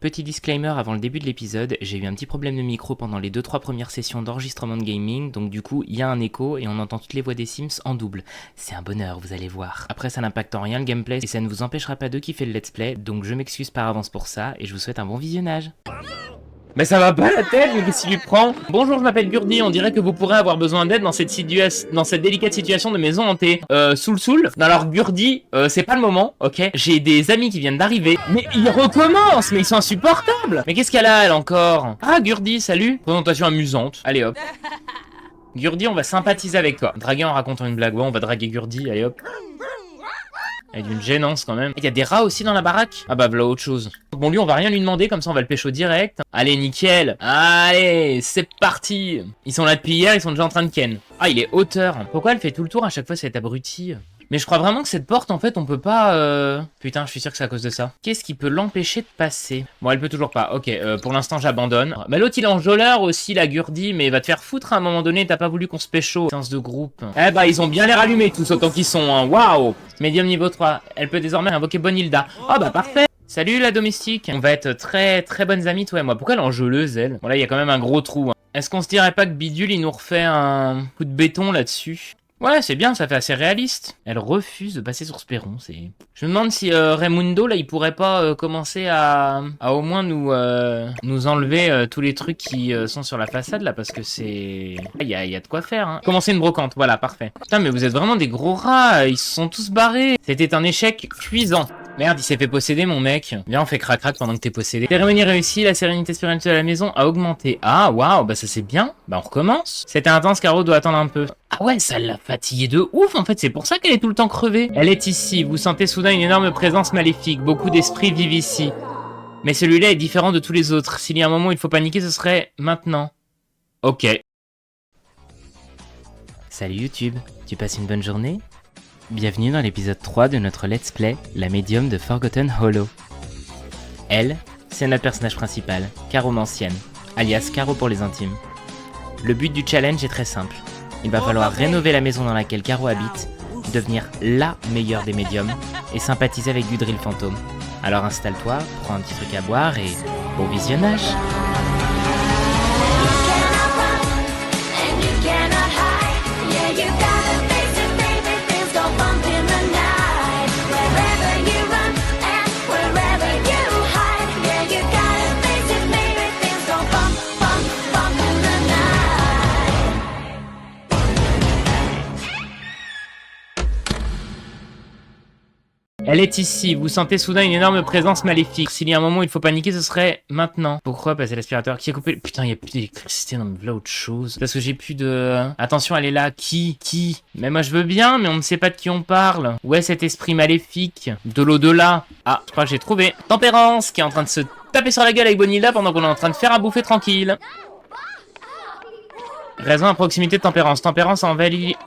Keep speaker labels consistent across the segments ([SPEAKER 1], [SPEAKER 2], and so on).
[SPEAKER 1] Petit disclaimer avant le début de l'épisode, j'ai eu un petit problème de micro pendant les 2-3 premières sessions d'enregistrement de gaming, donc du coup il y a un écho et on entend toutes les voix des Sims en double. C'est un bonheur, vous allez voir. Après ça n'impacte en rien le gameplay et ça ne vous empêchera pas de kiffer le let's play, donc je m'excuse par avance pour ça et je vous souhaite un bon visionnage. Mais ça va pas la tête, mais qu'est-ce qui lui prend? Bonjour, je m'appelle Gurdi, on dirait que vous pourrez avoir besoin d'aide dans cette délicate situation de maison hantée. Soul. Alors Gurdi, c'est pas le moment, ok? J'ai des amis qui viennent d'arriver. Mais ils recommencent, mais ils sont insupportables! Mais qu'est-ce qu'elle a, elle, encore? Ah, Gurdi, salut! Présentation amusante. Allez hop. Gurdi, on va sympathiser avec toi. Draguer en racontant une blague. Ouais, on va draguer Gurdi, allez hop. Il y a d'une gênance quand même. Il y a des rats aussi dans la baraque? Ah bah voilà autre chose. Bon lui on va rien lui demander, comme ça on va le pécho direct. Allez nickel. Allez c'est parti. Ils sont là depuis hier, ils sont déjà en train de ken. Ah il est hauteur. Pourquoi elle fait tout le tour à chaque fois cet abruti? Mais je crois vraiment que cette porte en fait on peut pas Putain je suis sûr que c'est à cause de ça. Qu'est-ce qui peut l'empêcher de passer? Bon elle peut toujours pas, ok, pour l'instant j'abandonne. Mais l'autre il est enjôleur aussi la Gurdi, mais va te faire foutre à un moment donné, t'as pas voulu qu'on se pécho. Séance de groupe. Eh bah ils ont bien l'air allumés tous autant qu'ils sont, hein. Waouh. Médium niveau 3, elle peut désormais invoquer Bonilda. Oh bah parfait. Salut la domestique. On va être très bonnes amies toi et moi. Pourquoi elle est enjôleuse elle? Bon là il y a quand même un gros trou, hein. Est-ce qu'on se dirait pas que Bidule il nous refait un coup de béton là-dessus? Ouais, c'est bien, ça fait assez réaliste. Elle refuse de passer sur ce perron, c'est... Je me demande si Raimundo, là, il pourrait pas commencer à au moins nous enlever tous les trucs qui sont sur la façade, là, parce que c'est... Il y a de quoi faire, hein. Commencer une brocante, voilà, parfait. Putain, mais vous êtes vraiment des gros rats, ils se sont tous barrés. C'était un échec cuisant. Merde, il s'est fait posséder, mon mec. Viens, on fait crac-crac pendant que t'es possédé. Cérémonie réussie, la sérénité spirituelle à la maison a augmenté. Ah, waouh, bah ça c'est bien. Bah on recommence. C'était intense, Caro doit attendre un peu. Ah ouais, ça l'a fatiguée de ouf, en fait, c'est pour ça qu'elle est tout le temps crevée. Elle est ici, vous sentez soudain une énorme présence maléfique. Beaucoup d'esprits vivent ici. Mais celui-là est différent de tous les autres. S'il y a un moment où il faut paniquer, ce serait maintenant. Ok. Salut YouTube, tu passes une bonne journée? Bienvenue dans l'épisode 3 de notre let's play, la médium de Forgotten Hollow. Elle, c'est notre personnage principal, Caromancienne, alias Caro pour les intimes. Le but du challenge est très simple. Il va falloir rénover la maison dans laquelle Caro habite, devenir LA meilleure des médiums, et sympathiser avec Gudril Fantôme. Alors installe-toi, prends un petit truc à boire et bon visionnage! Elle est ici, vous sentez soudain une énorme présence maléfique. S'il y a un moment où il faut paniquer, ce serait maintenant. Pourquoi passer l'aspirateur? Qui a coupé? Putain, il y a plus d'électricité, non mais voilà autre chose. Parce que j'ai plus de... Attention, elle est là. Qui? Mais moi je veux bien, mais on ne sait pas de qui on parle. Où est cet esprit maléfique? De l'au-delà. Ah, je crois que j'ai trouvé. Tempérance, qui est en train de se taper sur la gueule avec Bonilda pendant qu'on est en train de faire à bouffer tranquille. Raison à proximité de Tempérance. Tempérance a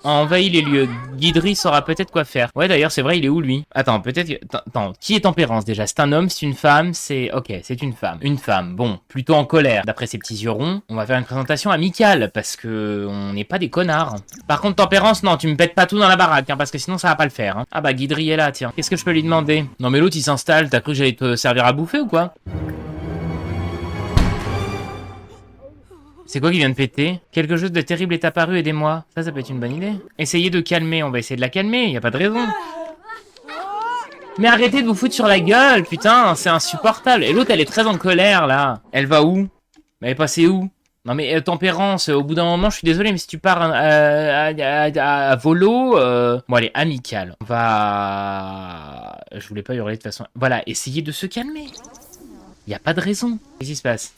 [SPEAKER 1] envahi les lieux. Guidry saura peut-être quoi faire. Ouais, d'ailleurs, c'est vrai, il est où, lui? Attends, peut-être que... Attends, qui est Tempérance, déjà? C'est un homme, c'est une femme, c'est... Ok, c'est une femme. Une femme, bon, plutôt en colère. D'après ses petits yeux ronds, on va faire une présentation amicale, parce que... on n'est pas des connards. Par contre, Tempérance, non, tu me pètes pas tout dans la baraque, hein, parce que sinon, ça va pas le faire. Hein. Ah bah, Guidry est là, tiens. Qu'est-ce que je peux lui demander? Non, mais l'autre, il s'installe. T'as cru que j'allais te servir à bouffer, ou quoi? C'est quoi qui vient de péter? Quelque chose de terrible est apparu, aidez-moi. Ça peut être une bonne idée. Essayez de calmer, on va essayer de la calmer, y a pas de raison. Mais arrêtez de vous foutre sur la gueule, putain, c'est insupportable. Et l'autre, elle est très en colère, là. Elle va où? Elle est passée où? Non mais Tempérance, au bout d'un moment, je suis désolé, mais si tu pars à volo... Bon, allez, amicale. On va... Je voulais pas hurler de toute façon. Voilà, essayez de se calmer. Y a pas de raison. Qu'est-ce qui se passe?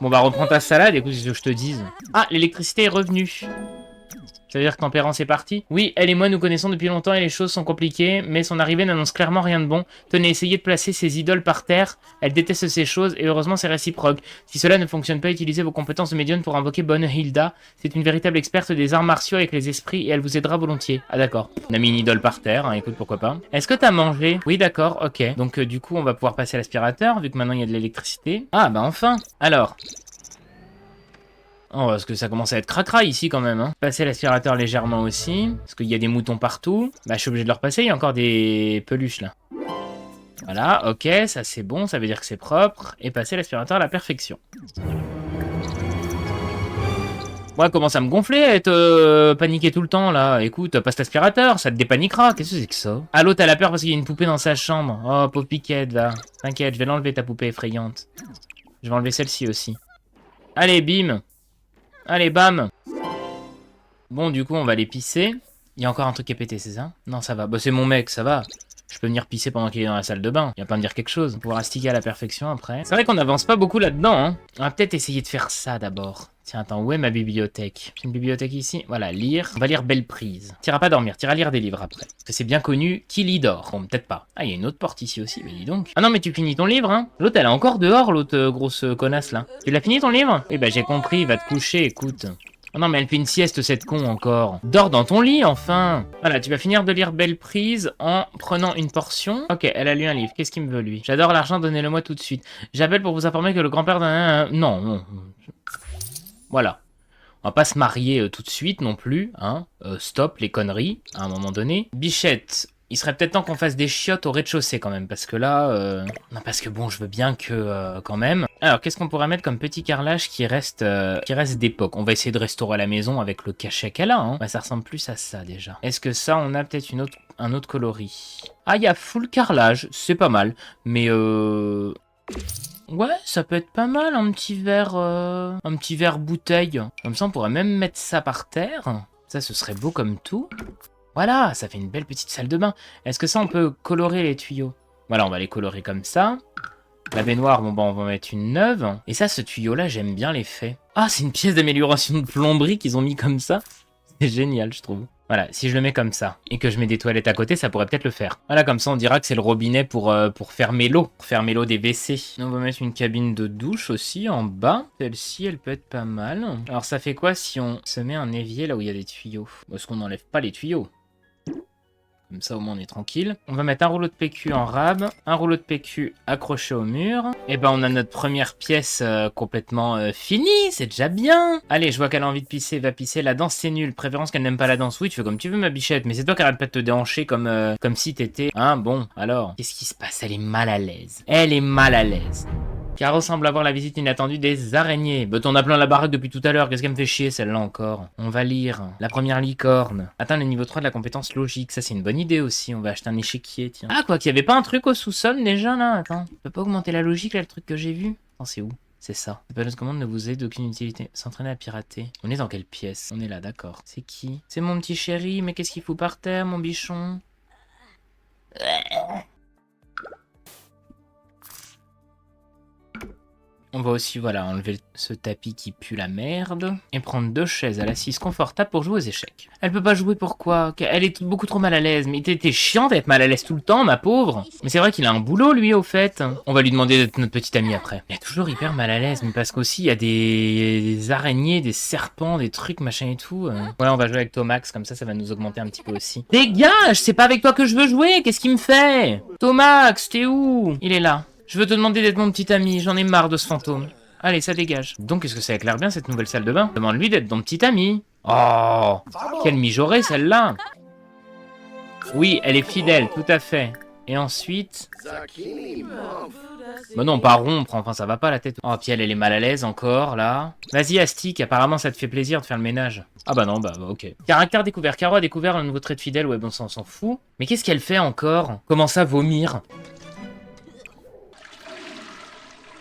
[SPEAKER 1] Bon bah reprends ta salade, écoute ce que je te dise. Ah, l'électricité est revenue. Ça veut dire que Tempérance est partie? Oui, elle et moi nous connaissons depuis longtemps et les choses sont compliquées, mais son arrivée n'annonce clairement rien de bon. Tenez, essayez de placer ses idoles par terre. Elle déteste ces choses et heureusement c'est réciproque. Si cela ne fonctionne pas, utilisez vos compétences de médium pour invoquer Bonehilda. C'est une véritable experte des arts martiaux avec les esprits et elle vous aidera volontiers. Ah d'accord. On a mis une idole par terre, hein, écoute pourquoi pas. Est-ce que t'as mangé? Oui d'accord, ok. Donc du coup on va pouvoir passer à l'aspirateur vu que maintenant il y a de l'électricité. Ah bah enfin. Alors... Oh, parce que ça commence à être cracra ici quand même, hein. Passer l'aspirateur légèrement aussi, parce qu'il y a des moutons partout. Bah, je suis obligé de leur passer, il y a encore des peluches là. Voilà, ok, ça c'est bon, ça veut dire que c'est propre. Et passer l'aspirateur à la perfection. Ouais, commence à me gonfler, être paniqué tout le temps, là. Écoute, passe l'aspirateur, ça te dépaniquera. Qu'est-ce que c'est que ça? Ah, l'autre, elle a peur parce qu'il y a une poupée dans sa chambre. Oh, pauvre Piquette, va. T'inquiète, je vais l'enlever, ta poupée effrayante. Je vais enlever celle-ci aussi. Allez, bim. Allez, bam. Bon, du coup, on va aller pisser. Il y a encore un truc qui est pété, c'est ça? Non, ça va. Bah, c'est mon mec, ça va. Je peux venir pisser pendant qu'il est dans la salle de bain. Il va pas me dire quelque chose. On pourra sticker à la perfection après. C'est vrai qu'on n'avance pas beaucoup là-dedans, hein. On va peut-être essayer de faire ça d'abord. Tiens, attends, où est ma bibliothèque? J'ai une bibliothèque ici. Voilà, lire. On va lire Belle Prise. T'iras pas dormir, t'iras lire des livres après. Parce que c'est bien connu, qui lit dort. Bon, peut-être pas. Ah, il y a une autre porte ici aussi, mais dis donc. Ah non, mais tu finis ton livre, hein? L'autre, elle est encore dehors, l'autre grosse connasse, là. Tu l'as fini ton livre? Eh ben, j'ai compris, va te coucher, écoute. Oh non, mais elle fait une sieste, cette con, encore. Dors dans ton lit, enfin. Voilà, tu vas finir de lire Belle Prise en prenant une portion. Ok, elle a lu un livre. Qu'est-ce qu'il me veut, lui? J'adore l'argent, donnez-le-moi tout de suite. J'appelle pour vous informer que le grand-père d'un... Non, non. Voilà. On va pas se marier tout de suite non plus, hein. Stop les conneries, à un moment donné. Bichette, il serait peut-être temps qu'on fasse des chiottes au rez-de-chaussée quand même, parce que là... Non, parce que bon, je veux bien que... quand même... Alors, qu'est-ce qu'on pourrait mettre comme petit carrelage qui reste d'époque? On va essayer de restaurer la maison avec le cachet qu'elle a, hein. Bah, ça ressemble plus à ça, déjà. Est-ce que ça, on a peut-être un autre coloris? Ah, il y a full carrelage, c'est pas mal. Mais ouais, ça peut être pas mal, un petit verre bouteille. Comme ça, on pourrait même mettre ça par terre. Ça, ce serait beau comme tout. Voilà, ça fait une belle petite salle de bain. Est-ce que ça, on peut colorer les tuyaux? Voilà, on va les colorer comme ça. La baignoire, bon, bah, on va mettre une neuve. Et ça, ce tuyau-là, j'aime bien l'effet. Ah, c'est une pièce d'amélioration de plomberie qu'ils ont mis comme ça. C'est génial, je trouve. Voilà, si je le mets comme ça, et que je mets des toilettes à côté, ça pourrait peut-être le faire. Voilà, comme ça, on dira que c'est le robinet pour fermer l'eau. Pour fermer l'eau des WC. On va mettre une cabine de douche aussi, en bas. Celle-ci, elle peut être pas mal. Alors, ça fait quoi si on se met un évier là où il y a des tuyaux? Est-ce qu'on n'enlève pas les tuyaux? Comme ça, au moins, on est tranquille. On va mettre un rouleau de PQ en rab, un rouleau de PQ accroché au mur. Et ben, on a notre première pièce complètement finie. C'est déjà bien. Allez, je vois qu'elle a envie de pisser. Va pisser. La danse, c'est nul. Préférence qu'elle n'aime pas la danse. Oui, tu fais comme tu veux, ma bichette. Mais c'est toi qui arrête pas de te déhancher comme si t'étais... Hein, bon, alors. Qu'est-ce qui se passe? Elle est mal à l'aise. Elle est mal à l'aise. Caro semble avoir la visite inattendue des araignées. Bah, t'en as plein la baraque depuis tout à l'heure. Qu'est-ce qu'elle me fait chier, celle-là, encore? On va lire. La première licorne. Atteindre le niveau 3 de la compétence logique. Ça, c'est une bonne idée aussi. On va acheter un échiquier, tiens. Ah, quoi, qu'il y avait pas un truc au sous-sol, déjà, là? Attends. On peut pas augmenter la logique, là, le truc que j'ai vu? Attends, c'est où? C'est ça. Cette période de commande ne vous est d'aucune utilité. S'entraîner à pirater. On est dans quelle pièce? On est là, d'accord. C'est qui? C'est mon petit chéri. Mais qu'est-ce qu'il fout par terre, mon bichon? On va aussi, voilà, enlever ce tapis qui pue la merde. Et prendre 2 chaises à l'assise confortable pour jouer aux échecs. Elle peut pas jouer, pourquoi? Elle est beaucoup trop mal à l'aise. Mais t'es chiant d'être mal à l'aise tout le temps, ma pauvre. Mais c'est vrai qu'il a un boulot, lui, au fait. On va lui demander d'être notre petite amie après. Il est toujours hyper mal à l'aise, mais parce qu'aussi, il y a des araignées, des serpents, des trucs, machin et tout. Voilà, on va jouer avec Tomax, comme ça va nous augmenter un petit peu aussi. Dégage, c'est pas avec toi que je veux jouer, qu'est-ce qu'il me fait? Tomax, t'es où? Il est là. Je veux te demander d'être mon petit ami, j'en ai marre de ce fantôme. Allez, ça dégage. Donc, est-ce que ça éclaire bien cette nouvelle salle de bain? Demande-lui d'être ton petit ami. Oh, quelle mijaurée celle-là. Oui, elle est fidèle, tout à fait. Et ensuite... Bah non, pas rompre, enfin ça va pas la tête. Oh, puis elle est mal à l'aise encore, là. Vas-y, Astic, apparemment ça te fait plaisir de faire le ménage. Ah bah non, bah ok. Caractère découvert. Caro a découvert un nouveau trait de fidèle, ouais bon ça on s'en fout. Mais qu'est-ce qu'elle fait encore? Comment ça, vomir?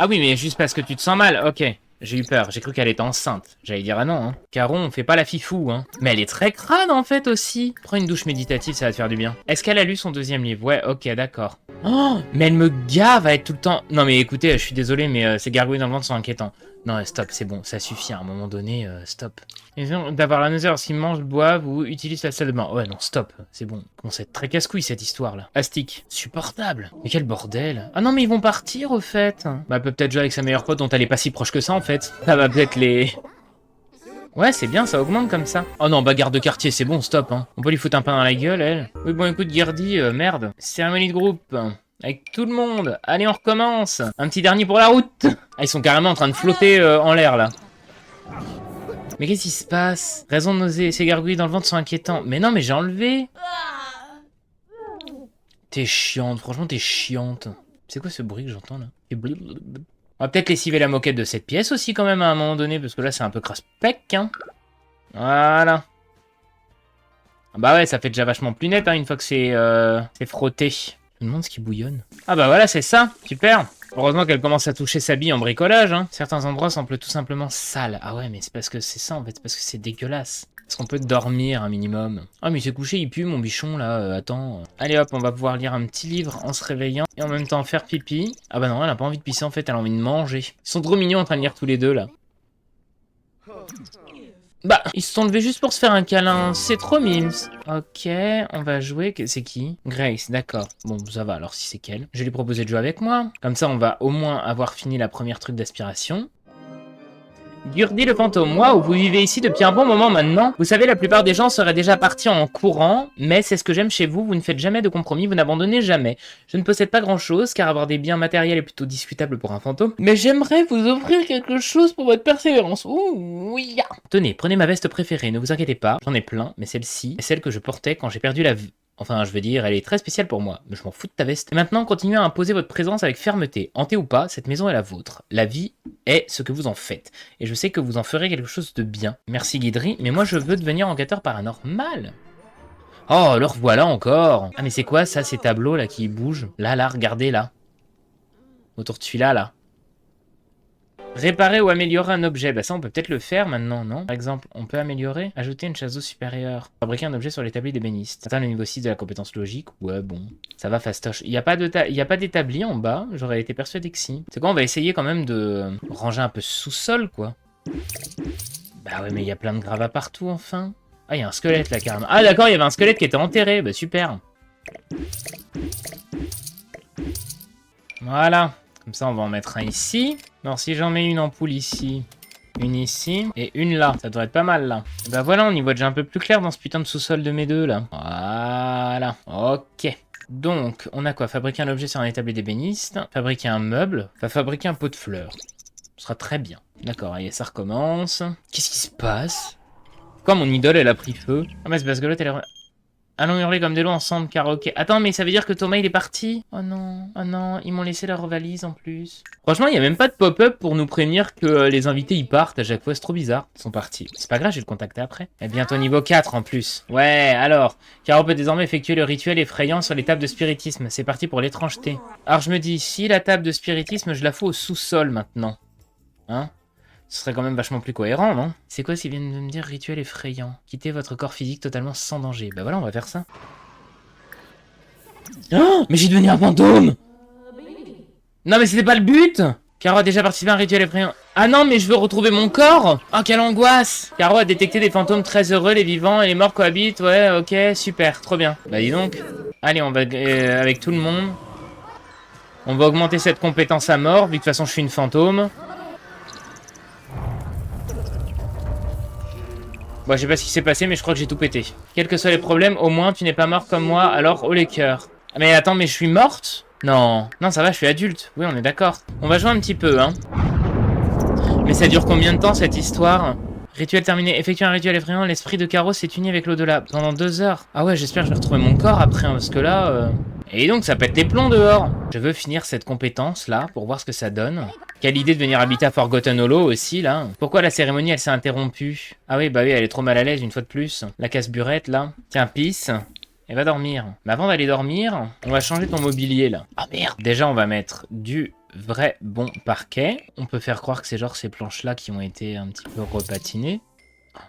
[SPEAKER 1] Ah oui, mais juste parce que tu te sens mal, ok. J'ai eu peur, j'ai cru qu'elle était enceinte. J'allais dire ah non, hein. Caro, on fait pas la fifou, hein. Mais elle est très crade en fait aussi. Prends une douche méditative, ça va te faire du bien. Est-ce qu'elle a lu son 2e livre? Ouais, ok, d'accord. Oh, mais elle me gave à être tout le temps... Non mais écoutez, je suis désolé, mais ces gargouilles dans le ventre sont inquiétants. Non, stop, c'est bon, ça suffit à un moment donné, stop. D'avoir la nausée lorsqu'ils mangent, boivent ou utilisent la salle de bain. Ouais, non, stop, c'est bon. Bon, c'est très casse-couille cette histoire-là. Astic, supportable. Mais quel bordel. Ah non, mais ils vont partir au fait. Bah, elle peut peut-être jouer avec sa meilleure pote dont elle est pas si proche que ça en fait. Ça va peut-être les... Ouais, c'est bien, ça augmente comme ça. Oh non, bagarre de quartier, c'est bon, stop, hein. On peut lui foutre un pain dans la gueule, elle. Oui, bon, écoute, Girdy, merde. Cérémonie de groupe. Avec tout le monde. Allez, on recommence. Un petit dernier pour la route. Ah, ils sont carrément en train de flotter en l'air, là. Mais qu'est-ce qui se passe? Raison de nausée, ces gargouilles dans le ventre sont inquiétants. Mais non, mais j'ai enlevé. T'es chiante, franchement t'es chiante. C'est quoi ce bruit que j'entends là? On va peut-être lessiver la moquette de cette pièce aussi quand même à un moment donné, parce que là c'est un peu crasse-pec, hein. Voilà. Bah ouais, ça fait déjà vachement plus net, hein, une fois que c'est frotté. Je me demande ce qui bouillonne. Ah bah voilà, c'est ça, super. Heureusement qu'elle commence à toucher sa bille en bricolage, hein. Certains endroits semblent tout simplement sales. Ah ouais, mais c'est parce que c'est ça en fait, c'est parce que c'est dégueulasse. Est-ce qu'on peut dormir un minimum? Ah mais il s'est couché, il pue mon bichon là, attends. Allez hop, on va pouvoir lire un petit livre en se réveillant et en même temps faire pipi. Ah bah non, elle a pas envie de pisser en fait, elle a envie de manger. Ils sont trop mignons en train de lire tous les deux là. Bah, ils se sont levés juste pour se faire un câlin, c'est trop mimes. Ok, on va jouer, c'est qui? Grace, d'accord. Bon, ça va alors si c'est qu'elle. Je vais lui proposer de jouer avec moi. Comme ça, on va au moins avoir fini la première truc d'aspiration. Gurdy le fantôme, waouh, vous vivez ici depuis un bon moment maintenant. Vous savez, la plupart des gens seraient déjà partis en courant, mais c'est ce que j'aime chez vous, vous ne faites jamais de compromis, vous n'abandonnez jamais. Je ne possède pas grand chose, car avoir des biens matériels est plutôt discutable pour un fantôme, mais j'aimerais vous offrir quelque chose pour votre persévérance. Ouh, oui. Tenez, prenez ma veste préférée, ne vous inquiétez pas, j'en ai plein, mais celle-ci est celle que je portais quand j'ai perdu la vie. Enfin, je veux dire, elle est très spéciale pour moi, mais je m'en fous de ta veste. Et maintenant, continuez à imposer votre présence avec fermeté. Hantée ou pas, cette maison est la vôtre. La vie est ce que vous en faites. Et je sais que vous en ferez quelque chose de bien. Merci Guidry, mais moi je veux devenir enquêteur paranormal. Oh, le revoilà encore. Ah mais c'est quoi ça, ces tableaux là qui bougent? Là, regardez là. Autour de celui-là, là. Réparer ou améliorer un objet, bah ça on peut peut-être le faire maintenant, non? Par exemple, on peut améliorer, ajouter une chasse d'eau supérieure, fabriquer un objet sur l'établi d'ébéniste, atteindre le niveau 6 de la compétence logique, ouais bon, ça va fastoche. Il n'y a pas d'établi en bas, j'aurais été persuadé que si. C'est quoi, on va essayer quand même de ranger un peu sous-sol quoi. Bah ouais mais il y a plein de gravats partout enfin. Ah il y a un squelette là carrément. Ah d'accord, il y avait un squelette qui était enterré, bah super. Voilà. Comme ça, on va en mettre un ici. Alors, si j'en mets une ampoule ici, une ici, et une là, ça devrait être pas mal, là. Et bah voilà, on y voit déjà un peu plus clair dans ce putain de sous-sol de mes deux, là. Voilà. Ok. Donc, on a quoi? Fabriquer un objet sur un établi d'ébéniste, fabriquer un meuble, enfin, fabriquer un pot de fleurs. Ce sera très bien. D'accord, allez, ça recommence. Qu'est-ce qui se passe? Pourquoi mon idole, elle a pris feu? Ah, mais c'est parce que l'autre, elle est... Allons hurler comme des loups ensemble, karaoké. Attends, mais ça veut dire que Thomas, il est parti? Oh non, ils m'ont laissé leur valise en plus. Franchement, il n'y a même pas de pop-up pour nous prévenir que les invités, ils partent à chaque fois. C'est trop bizarre. Ils sont partis. C'est pas grave, je vais le contacter après. Et bientôt niveau 4 en plus. Ouais, alors. Caro peut désormais effectuer le rituel effrayant sur les tables de spiritisme. C'est parti pour l'étrangeté. Alors je me dis, si la table de spiritisme, je la fous au sous-sol maintenant. Hein? Ce serait quand même vachement plus cohérent, non? C'est quoi s'ils viennent de me dire rituel effrayant? Quittez votre corps physique totalement sans danger. Bah voilà, on va faire ça. Oh, mais j'ai devenu un fantôme! Non mais c'était pas le but! Caro a déjà participé à un rituel effrayant. Ah non, mais je veux retrouver mon corps! Oh, quelle angoisse! Caro a détecté des fantômes très heureux, les vivants et les morts cohabitent. Ouais, ok, super, trop bien. Bah dis donc. Allez, on va avec tout le monde. On va augmenter cette compétence à mort, vu que de toute façon je suis une fantôme. Bon, je sais pas ce qui s'est passé, mais je crois que j'ai tout pété. Quels que soient les problèmes, au moins tu n'es pas mort comme moi, alors haut les cœurs. Mais attends, mais je suis morte? Non. Non, ça va, je suis adulte. Oui, on est d'accord. On va jouer un petit peu, hein. Mais ça dure combien de temps, cette histoire? Rituel terminé. Effectuer un rituel effrayant, l'esprit de Caro s'est uni avec l'au-delà. Pendant 2 heures. Ah ouais, j'espère que je vais retrouver mon corps après, hein, parce que là... Et donc, ça pète les plombs dehors. Je veux finir cette compétence-là, pour voir ce que ça donne. Quelle idée de venir habiter à Forgotten Hollow aussi, là. Pourquoi la cérémonie, elle s'est interrompue? Ah oui, bah oui, elle est trop mal à l'aise, une fois de plus. La casse-burette, là. Tiens, pisse. Et va dormir. Mais avant d'aller dormir, on va changer ton mobilier, là. Ah merde. Déjà, on va mettre du vrai bon parquet. On peut faire croire que c'est genre ces planches-là qui ont été un petit peu repatinées.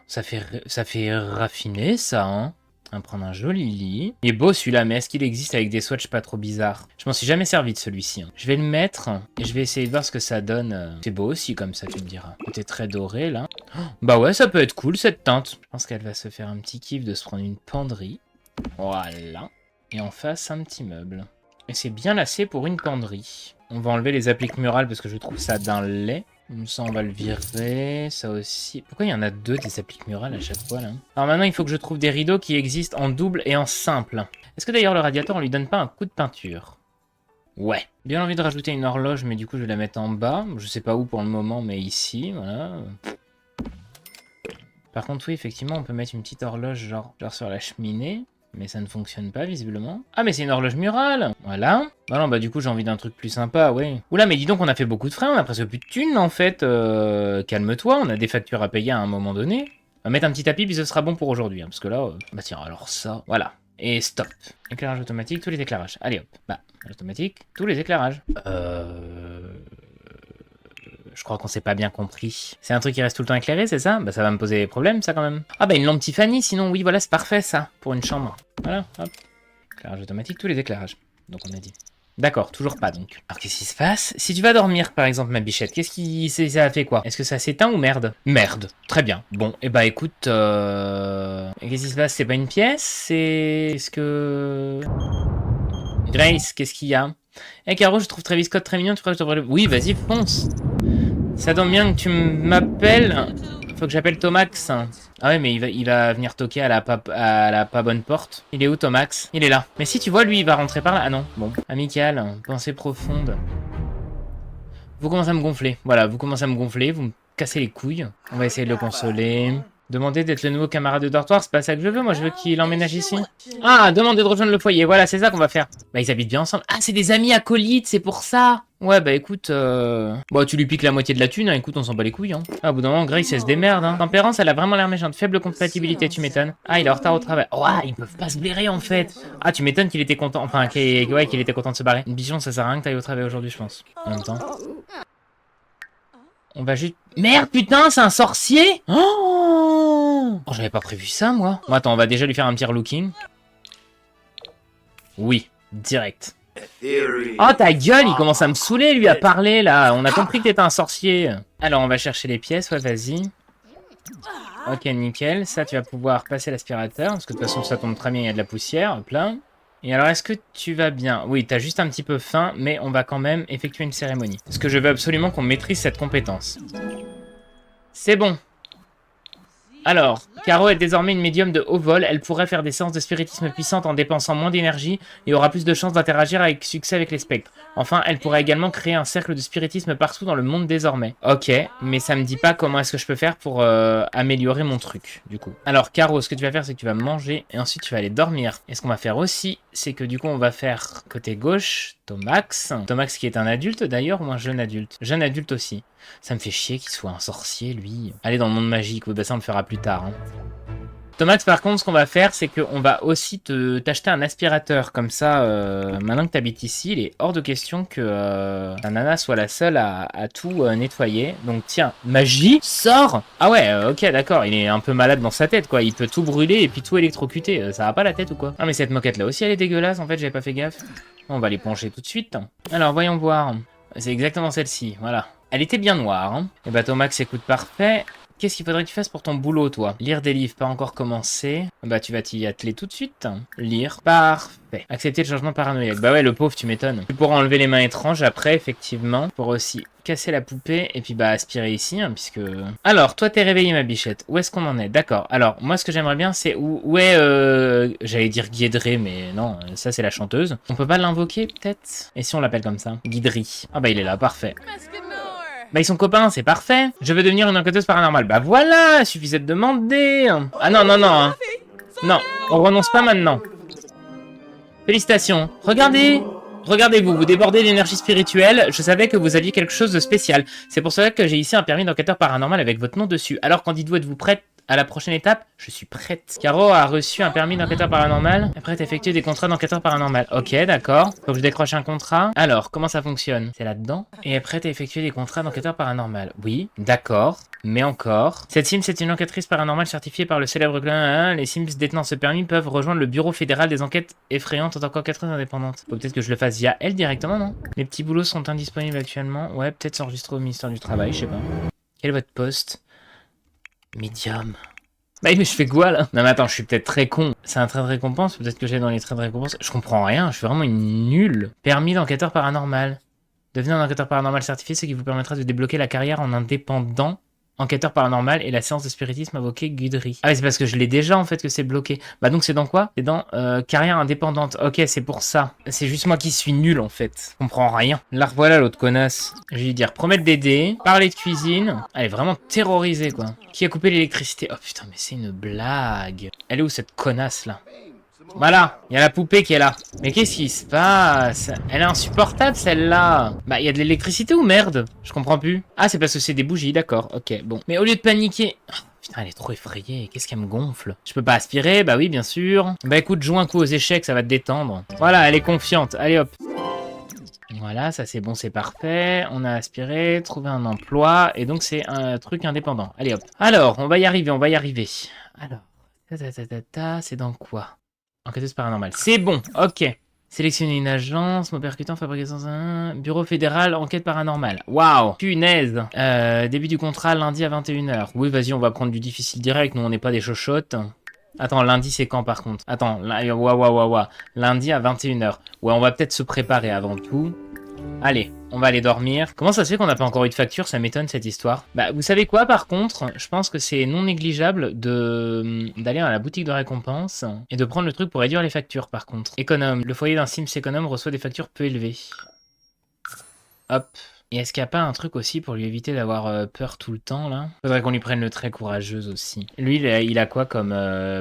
[SPEAKER 1] Ça fait raffiner, ça, hein. On va prendre un joli lit. Il est beau celui-là, mais est-ce qu'il existe avec des swatchs pas trop bizarres? Je m'en suis jamais servi de celui-ci. Hein. Je vais le mettre et je vais essayer de voir ce que ça donne. C'est beau aussi comme ça, tu me diras. Côté très doré, là. Oh, bah ouais, ça peut être cool, cette teinte. Je pense qu'elle va se faire un petit kiff de se prendre une penderie. Voilà. Et en face, un petit meuble. Et c'est bien lassé pour une penderie. On va enlever les appliques murales parce que je trouve ça d'un lait. Comme ça, on va le virer. Ça aussi. Pourquoi il y en a deux des appliques murales à chaque fois, là? Alors maintenant, il faut que je trouve des rideaux qui existent en double et en simple. Est-ce que d'ailleurs, le radiateur, on lui donne pas un coup de peinture? Ouais. Bien envie de rajouter une horloge, mais du coup, je vais la mettre en bas. Je sais pas où pour le moment, mais ici, voilà. Par contre, oui, effectivement, on peut mettre une petite horloge, genre sur la cheminée. Mais ça ne fonctionne pas, visiblement. Ah, mais c'est une horloge murale. Voilà. Bah non, bah du coup, j'ai envie d'un truc plus sympa, ouais. Oula, mais dis donc, on a fait beaucoup de frais, on a presque plus de thunes, en fait. Calme-toi, on a des factures à payer à un moment donné. On va mettre un petit tapis, puis ce sera bon pour aujourd'hui, hein, parce que là... Bah tiens, alors ça... Voilà. Et stop. Éclairage automatique, tous les éclairages. Allez hop. Bah, automatique, tous les éclairages. Je crois qu'on s'est pas bien compris. C'est un truc qui reste tout le temps éclairé, c'est ça? Bah ça va me poser des problèmes, ça, quand même. Ah bah une lampe Tiffany, sinon, oui, voilà, c'est parfait, ça, pour une chambre. Voilà, hop. Éclairage automatique, tous les éclairages. Donc on a dit. D'accord, toujours pas, donc. Alors qu'est-ce qui se passe? Si tu vas dormir, par exemple, ma bichette, qu'est-ce qui... ça a fait quoi? Est-ce que ça s'éteint ou merde? Merde. Très bien. Bon, et bah écoute, qu'est-ce qui se passe? C'est pas une pièce? C'est... Est-ce que... Grace, qu'est-ce qu'il y a? Eh Caro, je trouve Travis Scott très mignon, tu crois que je devrais le... Oui, vas-y, fonce. Ça tombe bien que tu m'appelles. Faut que j'appelle Tomax. Ah ouais, mais il va venir toquer à la pas bonne porte. Il est où, Tomax? Il est là. Mais si, tu vois, lui, il va rentrer par là. Ah non, bon. Amical, pensée profonde. Vous commencez à me gonfler. Voilà, vous commencez à me gonfler, vous me cassez les couilles. On va essayer de le consoler. Demander d'être le nouveau camarade de dortoir, c'est pas ça que je veux. Moi, je veux qu'il emménage ici. Ah, demander de rejoindre le foyer. Voilà, c'est ça qu'on va faire. Bah, ils habitent bien ensemble. Ah, c'est des amis acolytes, c'est pour ça. Ouais, bah écoute, bon, tu lui piques la moitié de la thune, hein. Écoute, on s'en bat les couilles, hein. Ah, au bout d'un moment, Grace, elle se démerde, hein. Tempérance, elle a vraiment l'air méchante. Faible compatibilité, tu m'étonnes. Ah, il est en retard au travail. Oh, ils peuvent pas se blairer, en fait. Ah, tu m'étonnes qu'il était content, enfin, ouais, qu'il était content de se barrer. Bichon, ça sert à rien que t'ailles au travail aujourd'hui, je pense. En même temps. On va juste... Merde, putain, c'est un sorcier. Oh, j'avais pas prévu ça, moi. Bon, attends, on va déjà lui faire un petit relooking. Oui, direct. Oh ta gueule, il commence à me saouler lui à parler là, on a compris que t'étais un sorcier. Alors on va chercher les pièces, ouais vas-y. Ok nickel, ça tu vas pouvoir passer l'aspirateur, parce que de toute façon ça tombe très bien, il y a de la poussière, hop là. Et alors est-ce que tu vas bien? Oui, t'as juste un petit peu faim, mais on va quand même effectuer une cérémonie. Parce que je veux absolument qu'on maîtrise cette compétence. C'est bon. Alors, Caro est désormais une médium de haut vol, elle pourrait faire des séances de spiritisme puissantes en dépensant moins d'énergie et aura plus de chances d'interagir avec succès avec les spectres. Enfin, elle pourrait également créer un cercle de spiritisme partout dans le monde désormais. Ok, mais ça me dit pas comment est-ce que je peux faire pour améliorer mon truc, du coup. Alors, Caro, ce que tu vas faire, c'est que tu vas manger et ensuite tu vas aller dormir. Et ce qu'on va faire aussi, c'est que du coup, on va faire côté gauche, Tomax. Tomax qui est un adulte d'ailleurs ou un jeune adulte? Jeune adulte aussi. Ça me fait chier qu'il soit un sorcier, lui. Allez dans le monde magique, oui, bah ça on le fera plus tard. Hein. Tomax, par contre, ce qu'on va faire, c'est qu'on va aussi t'acheter un aspirateur. Comme ça, maintenant que tu habites ici, il est hors de question que ta nana soit la seule à tout nettoyer. Donc tiens, magie, sors. Ah ouais, ok, d'accord, il est un peu malade dans sa tête, quoi. Il peut tout brûler et puis tout électrocuter. Ça va pas la tête ou quoi? Ah mais cette moquette-là aussi, elle est dégueulasse, en fait, j'avais pas fait gaffe. On va l'éponger tout de suite. Alors, voyons voir. C'est exactement celle-ci, voilà. Elle était bien noire, hein. Et bah Tomax, écoute, parfait. Qu'est-ce qu'il faudrait que tu fasses pour ton boulot, toi? Lire des livres, pas encore commencé. Bah tu vas t'y atteler tout de suite. Lire, parfait. Accepter le changement paranoïaque. Bah ouais, le pauvre, tu m'étonnes. Tu pourras enlever les mains étranges après, effectivement. Pour aussi casser la poupée et puis bah aspirer ici, hein, puisque... Alors, toi t'es réveillée, ma bichette. Où est-ce qu'on en est? D'accord. Alors, moi ce que j'aimerais bien, c'est où est... J'allais dire Guédré, mais non, ça c'est la chanteuse. On peut pas l'invoquer, peut-être? Et si on l'appelle comme ça? Guidry. Ah bah il est là, parfait. Bah ils sont copains, c'est parfait. Je veux devenir une enquêteuse paranormale. Bah voilà, suffisait de demander. Ah non, non, non. Hein. Non, on renonce pas maintenant. Félicitations. Regardez. Regardez-vous, vous débordez d'énergie spirituelle. Je savais que vous aviez quelque chose de spécial. C'est pour cela que j'ai ici un permis d'enquêteur paranormal avec votre nom dessus. Alors qu'en dites-vous, êtes-vous prête à la prochaine étape? Je suis prête. Caro a reçu un permis d'enquêteur paranormal. Est prête à effectuer des contrats d'enquêteur paranormal. Ok, d'accord. Faut que je décroche un contrat. Alors, comment ça fonctionne? C'est là-dedans. Et est prête à effectuer des contrats d'enquêteur paranormal. Oui, d'accord. Mais encore. Cette Sims est une enquêtrice paranormale certifiée par le célèbre clan. Les Sims détenant ce permis peuvent rejoindre le bureau fédéral des enquêtes effrayantes en tant qu'enquêtrice indépendante. Faut peut-être que je le fasse via elle directement, non? Les petits boulots sont indisponibles actuellement. Ouais, peut-être s'enregistrer au ministère du Travail, je sais pas. Quel est votre poste? Médium. Bah mais je fais quoi là? Non mais attends, je suis peut-être très con. C'est un trait de récompense? Peut-être que j'ai dans les traits de récompense. Je comprends rien, je suis vraiment une nulle. Permis d'enquêteur paranormal. Devenez un enquêteur paranormal certifié, ce qui vous permettra de débloquer la carrière en indépendant. Enquêteur paranormal et la séance de spiritisme invoquée Guidry. Ah mais c'est parce que je l'ai déjà en fait que c'est bloqué. Bah donc c'est dans quoi? C'est dans carrière indépendante. Ok, c'est pour ça. C'est juste moi qui suis nul en fait. Je comprends rien. Là revoilà l'autre connasse. Je vais lui dire promettre d'aider, parler de cuisine. Elle est vraiment terrorisée quoi. Qui a coupé l'électricité? Oh putain mais c'est une blague. Elle est où cette connasse là? Voilà, il y a la poupée qui est là. Mais qu'est-ce qui se passe? Elle est insupportable celle-là. Bah, il y a de l'électricité ou merde? Je comprends plus. Ah, c'est parce que c'est des bougies, d'accord. Ok, bon. Mais au lieu de paniquer... Oh, putain, elle est trop effrayée. Qu'est-ce qu'elle me gonfle? Je peux pas aspirer? Bah oui, bien sûr. Bah écoute, joue un coup aux échecs, ça va te détendre. Voilà, elle est confiante. Allez hop. Voilà, ça c'est bon, c'est parfait. On a aspiré, trouvé un emploi. Et donc c'est un truc indépendant. Allez hop. Alors, on va y arriver, on va y arriver. Alors, c'est dans quoi? Enquêteuse paranormale. C'est bon, ok. Sélectionner une agence, mot percutant, fabrication un bureau fédéral, enquête paranormale. Waouh, punaise. Début du contrat lundi à 21h. Oui, vas-y, on va prendre du difficile direct. Nous, on n'est pas des chochottes. Attends, lundi, c'est quand par contre? Attends, waouh. Lundi à 21h. Ouais, on va peut-être se préparer avant tout. Allez, on va aller dormir. Comment ça se fait qu'on n'a pas encore eu de facture? Ça m'étonne cette histoire. Bah, vous savez quoi par contre? Je pense que c'est non négligeable d'aller à la boutique de récompense et de prendre le truc pour réduire les factures par contre. Économe. Le foyer d'un Sims économe reçoit des factures peu élevées. Hop. Et est-ce qu'il n'y a pas un truc aussi pour lui éviter d'avoir peur tout le temps, là? Faudrait qu'on lui prenne le très courageuse aussi. Lui, il a quoi comme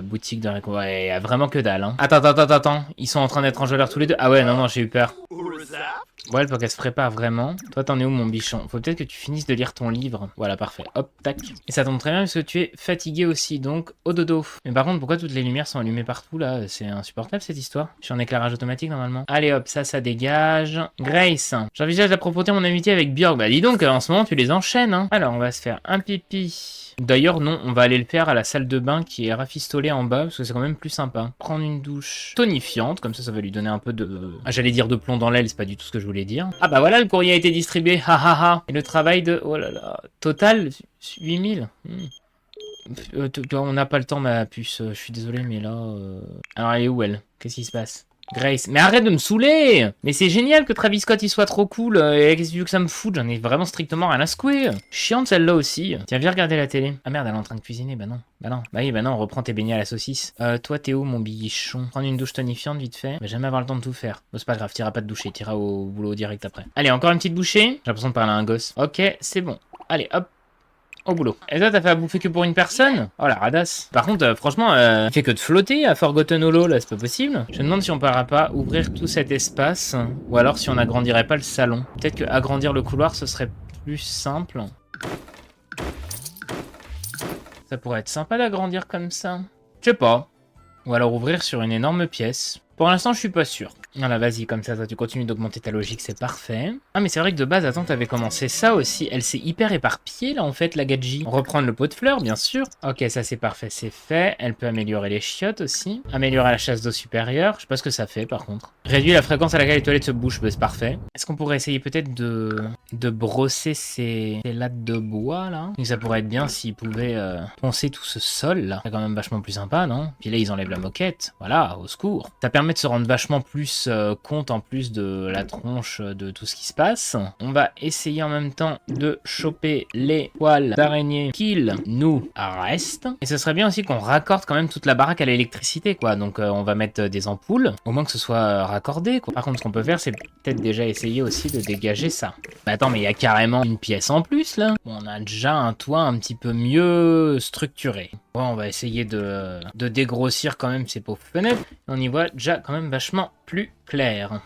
[SPEAKER 1] boutique de récompense? Ouais, il a vraiment que dalle, hein. Attends. Ils sont en train d'être en joueur tous les deux. Ah ouais, non, j'ai eu peur. Ouais, faut qu'elle se prépare vraiment. Toi, t'en es où, mon bichon? Faut peut-être que tu finisses de lire ton livre. Voilà, parfait. Hop, tac. Et ça tombe très bien parce que tu es fatigué aussi, donc au dodo. Mais par contre, pourquoi toutes les lumières sont allumées partout, là? C'est insupportable, cette histoire. Je suis en éclairage automatique, normalement. Allez, hop, ça dégage. Grace, j'envisage la propreté mon amitié avec Björk. Bah, dis donc, en ce moment, tu les enchaînes, hein. Alors, on va se faire un pipi. D'ailleurs, non, on va aller le faire à la salle de bain qui est rafistolée en bas, parce que c'est quand même plus sympa. Prendre une douche tonifiante, comme ça va lui donner un peu de... Ah, j'allais dire de plomb dans l'aile, c'est pas du tout ce que je voulais dire. Ah bah voilà, le courrier a été distribué, ha. Et le travail de... Oh là là, total, 8000. On n'a pas le temps, ma puce, je suis désolé, mais là... Alors, elle est où, elle? Qu'est-ce qui se passe? Grace, mais arrête de me saouler! Mais c'est génial que Travis Scott il soit trop cool, et qu'est-ce que tu veux que ça me foute? J'en ai vraiment strictement rien à secouer. Chiante celle-là aussi. Tiens, viens regarder la télé. Ah merde, elle est en train de cuisiner, bah non. Bah oui, reprends tes beignets à la saucisse. Toi, t'es où, mon bichon? Prendre une douche tonifiante vite fait. Va jamais avoir le temps de tout faire. Bon, c'est pas grave, t'iras pas te doucher, t'iras au boulot direct après. Allez, encore une petite bouchée. J'ai l'impression de parler à un gosse. Ok, c'est bon. Allez, hop. Au boulot. Et toi, t'as fait à bouffer que pour une personne? Oh la radasse. Par contre, franchement, il fait que de flotter à Forgotten Hollow, là, c'est pas possible. Je me demande si on pourra pas ouvrir tout cet espace, ou alors si on agrandirait pas le salon. Peut-être que agrandir le couloir, ce serait plus simple. Ça pourrait être sympa d'agrandir comme ça. Je sais pas. Ou alors ouvrir sur une énorme pièce. Pour l'instant, je suis pas sûr. Voilà, vas-y, comme ça, toi, tu continues d'augmenter ta logique, c'est parfait. Ah, mais c'est vrai que de base, attends, t'avais commencé ça aussi. Elle s'est hyper éparpillée, là, en fait, la Gadji. Reprendre le pot de fleurs, bien sûr. Ok, ça, c'est parfait, c'est fait. Elle peut améliorer les chiottes aussi. Améliorer la chasse d'eau supérieure. Je sais pas ce que ça fait, par contre. Réduire la fréquence à laquelle les toilettes se bouchent, bah, c'est parfait. Est-ce qu'on pourrait essayer peut-être de brosser ces lattes de bois, là? Donc, ça pourrait être bien s'ils pouvaient poncer tout ce sol, là. C'est quand même vachement plus sympa, non? Puis là, ils enlèvent la moquette. Voilà, au secours. Ça permet de se rendre vachement plus compte en plus de la tronche de tout ce qui se passe. On va essayer en même temps de choper les poils d'araignée qu'ils nous restent. Et ce serait bien aussi qu'on raccorde quand même toute la baraque à l'électricité, quoi. Donc on va mettre des ampoules, au moins que ce soit raccordé, quoi. Par contre, ce qu'on peut faire, c'est peut-être déjà essayer aussi de dégager ça. Mais attends, mais il y a carrément une pièce en plus, là. On a déjà un toit un petit peu mieux structuré. Bon, on va essayer de dégrossir quand même ces pauvres fenêtres. On y voit déjà quand même vachement plus clair.